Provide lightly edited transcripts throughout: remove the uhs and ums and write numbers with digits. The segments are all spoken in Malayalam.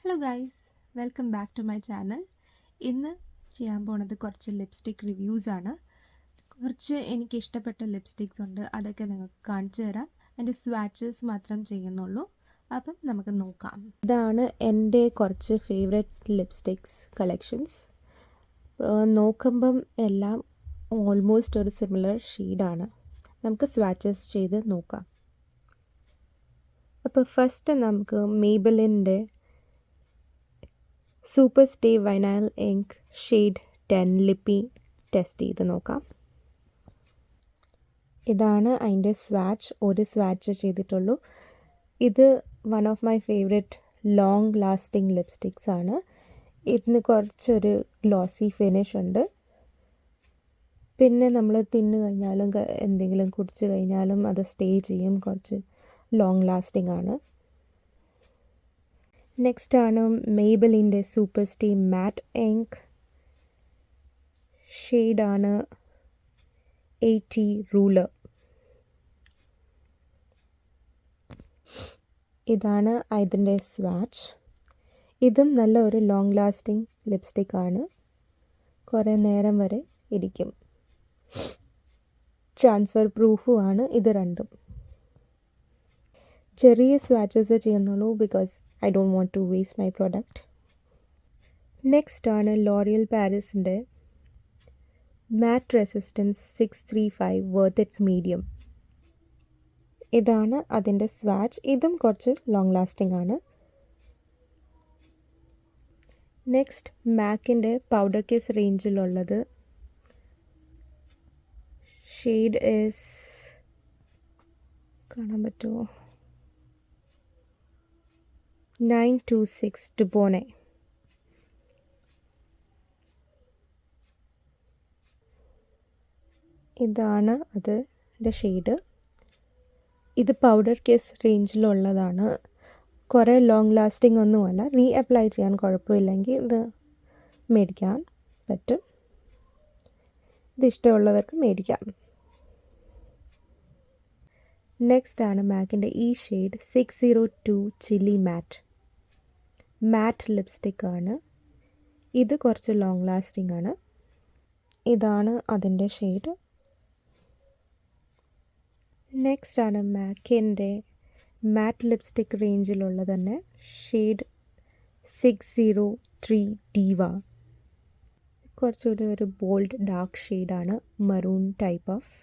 Hello guys, welcome back to my channel. ഇന്ന് ചെയ്യാൻ പോണത് കുറച്ച് ലിപ്സ്റ്റിക് റിവ്യൂസാണ്. കുറച്ച് എനിക്ക് ഇഷ്ടപ്പെട്ട ലിപ്സ്റ്റിക്സ് ഉണ്ട്, അതൊക്കെ നിങ്ങൾക്ക് കാണിച്ചു തരാം. എൻ്റെ സ്വാച്ചസ് മാത്രം ചെയ്യുന്നുള്ളൂ. അപ്പം നമുക്ക് നോക്കാം. ഇതാണ് എൻ്റെ കുറച്ച് ഫേവറേറ്റ് ലിപ്സ്റ്റിക്സ് കളക്ഷൻസ്. നോക്കുമ്പം എല്ലാം ഓൾമോസ്റ്റ് ഒരു സിമിലർ ഷെയ്ഡാണ്. നമുക്ക് സ്വാച്ചസ് ചെയ്ത് നോക്കാം. അപ്പോൾ ഫസ്റ്റ് നമുക്ക് മേബലിൻ്റെ super stay vinyl ink shade 10 lippie test ചെയ്ത് നോക്കാം. ഇതാണ് അതിൻ്റെ സ്വാച്ച്. ഒരു സ്വാച്ച് ചെയ്തിട്ടുള്ളൂ. ഇത് one of my favourite long lasting lipsticks ആണ്. ഇതിന് കുറച്ചൊരു ഗ്ലോസി ഫിനിഷ് ഉണ്ട്. പിന്നെ നമ്മൾ തിന്നു കഴിഞ്ഞാലും എന്തെങ്കിലും കുടിച്ച് കഴിഞ്ഞാലും അത് സ്റ്റേ ചെയ്യും. കുറച്ച് ലോങ് ലാസ്റ്റിംഗ് ആണ്. നെക്സ്റ്റ് ആണ് മേബലിൻ്റെ സൂപ്പർ സ്റ്റേ മാറ്റ് ഇങ്ക് ഷെയ്ഡാണ് 80 റൂളർ. ഇതാണ് ഇതിൻ്റെ സ്വാച്ച്. ഇതും നല്ല ഒരു ലോങ് ലാസ്റ്റിംഗ് ലിപ്സ്റ്റിക് ആണ്. കുറേ നേരം വരെ ഇരിക്കും. ട്രാൻസ്ഫർ പ്രൂഫും ആണ് ഇത് രണ്ടും. ചെറിയ സ്വാച്ചസ് ചെയ്യുന്നുള്ളൂ because I don't want to waste my product. Next ആണ് ലോറിയൽ പാരീസിൻ്റെ matte resistance 635 worth it medium. ഇതാണ് അതിൻ്റെ സ്വാച്ച്. ഇതും കുറച്ച് ലോങ് ലാസ്റ്റിംഗ് ആണ്. നെക്സ്റ്റ് മാക്കിൻ്റെ പൗഡർ കേസ് റേഞ്ചിലുള്ളത് ഷെയ്ഡ് ഈസ് കാണാൻ പറ്റുമോ, 926 ടുബോണെ. ഇതാണ് അതിൻ്റെ ഷെയ്ഡ്. ഇത് പൗഡർ കേസ് റേഞ്ചിലുള്ളതാണ്. കുറേ ലോങ് ലാസ്റ്റിംഗ് ഒന്നുമല്ല. റീ അപ്ലൈ ചെയ്യാൻ കുഴപ്പമില്ലെങ്കിൽ ഇത് മേടിക്കാൻ പറ്റും. ഇത് ഇഷ്ടമുള്ളവർക്ക് മേടിക്കാം. നെക്സ്റ്റ് ആണ് മാക്കിൻ്റെ ഈ ഷെയ്ഡ് 602 ചില്ലി മാറ്റ് ലിപ്സ്റ്റിക് ആണ്. ഇത് കുറച്ച് ലോങ് ലാസ്റ്റിംഗ് ആണ്. ഇതാണ് അതിൻ്റെ ഷെയ്ഡ്. നെക്സ്റ്റ് ആണ് മാക്കിൻ്റെ മാറ്റ് ലിപ്സ്റ്റിക് റേഞ്ചിലുള്ള തന്നെ ഷെയ്ഡ് 603 ഡീവ. കുറച്ചുകൂടി ഒരു ബോൾഡ് ഡാർക്ക് ഷെയ്ഡാണ്, മറൂൺ ടൈപ്പ് ഓഫ്.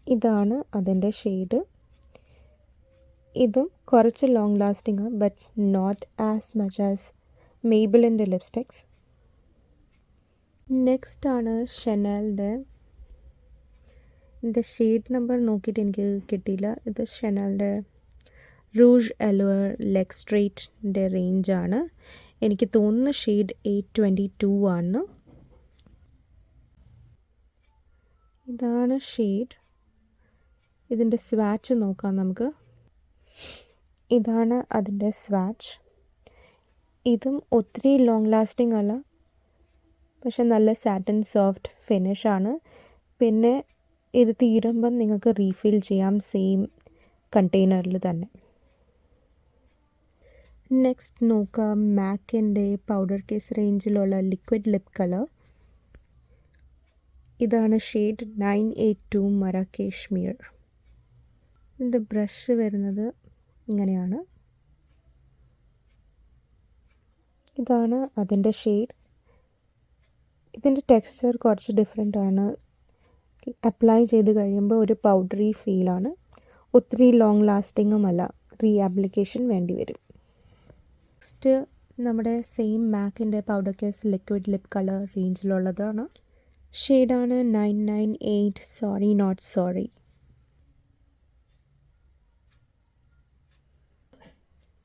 ഇതാണ് അതിൻ്റെ ഷെയ്ഡ്. ഇതും കുറച്ച് ലോങ് ലാസ്റ്റിംഗ് ആണ്, but not as much as മേബലിൻ്റെ ലിപ്സ്റ്റിക്സ്. നെക്സ്റ്റ് ആണ് ഷെനലിൻ്റെ. ഇതിൻ്റെ ഷെയ്ഡ് നമ്പർ നോക്കിയിട്ട് എനിക്ക് കിട്ടിയില്ല. ഇത് ഷെനലിൻ്റെ റൂഷ് എലുവർ ലെഗ് സ്ട്രേറ്റിൻ്റെ റേഞ്ചാണ്. എനിക്ക് തോന്നുന്ന ഷെയ്ഡ് 822 ആണ്. ഇതാണ് ഷെയ്ഡ്. ഇതിൻ്റെ സ്വാച്ച് നോക്കാം നമുക്ക്. ഇതാണ് അതിൻ്റെ സ്വാച്ച്. ഇതും ഒത്തിരി ലോങ് ലാസ്റ്റിംഗ് അല്ല, പക്ഷെ നല്ല സാറ്റിൻ സോഫ്റ്റ് ഫിനിഷാണ്. പിന്നെ ഇത് തീരുമ്പം നിങ്ങൾക്ക് റീഫിൽ ചെയ്യാം സെയിം കണ്ടെയ്നറിൽ തന്നെ. നെക്സ്റ്റ് നോക്കാം മാക്കിൻ്റെ പൗഡർ കേസ് റേഞ്ചിലുള്ള ലിക്വിഡ് ലിപ് കളർ. ഇതാണ് ഷെയ്ഡ് 982 മറാക്കേഷ്മിയർ. ഇതിൻ്റെ ബ്രഷ് വരുന്നത് ഇങ്ങനെയാണ്. ഇതാണ് അതിൻ്റെ ഷെയ്ഡ്. ഇതിൻ്റെ ടെക്സ്ചർ കുറച്ച് ഡിഫറെൻ്റ് ആണ്. അപ്ലൈ ചെയ്ത് കഴിയുമ്പോൾ ഒരു പൗഡറി ഫീലാണ്. ഒത്തിരി ലോങ് ലാസ്റ്റിങ്ങും അല്ല. റീ ആപ്ലിക്കേഷൻ വേണ്ടി വരും. നെക്സ്റ്റ് നമ്മുടെ സെയിം മാക്കിൻ്റെ powder kiss liquid lip colour റേഞ്ചിലുള്ളതാണ്. ഷെയ്ഡാണ് 998 സോറി നോട്ട് സോറി.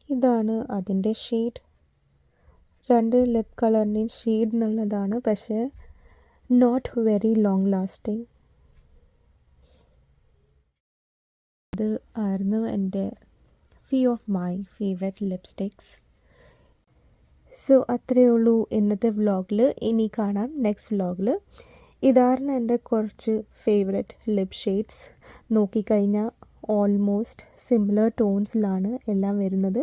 ഇതാണ് അതിൻ്റെ ഷെയ്ഡ്. രണ്ട് ലിപ് കളറിൻ്റെയും ഷെയ്ഡ് എന്നുള്ളതാണ്, പക്ഷേ നോട്ട് വെരി ലോങ് ലാസ്റ്റിംഗ്. ഇത് ആയിരുന്നു എൻ്റെ few of my favourite lipsticks. So അത്രയേ ഉള്ളൂ ഇന്നത്തെ വ്ളോഗിൽ. ഇനി കാണാം നെക്സ്റ്റ് വ്ളോഗിൽ. ഇതായിരുന്നു എൻ്റെ കുറച്ച് ഫേവറേറ്റ് ലിപ് ഷെയ്ഡ്സ്. നോക്കിക്കഴിഞ്ഞാൽ ഓൾമോസ്റ്റ് സിമിലർ ടോൺസിലാണ് എല്ലാം വരുന്നത്.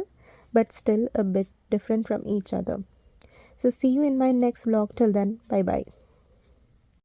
but still a bit different from each other. So see you in my next vlog. Till then, bye bye.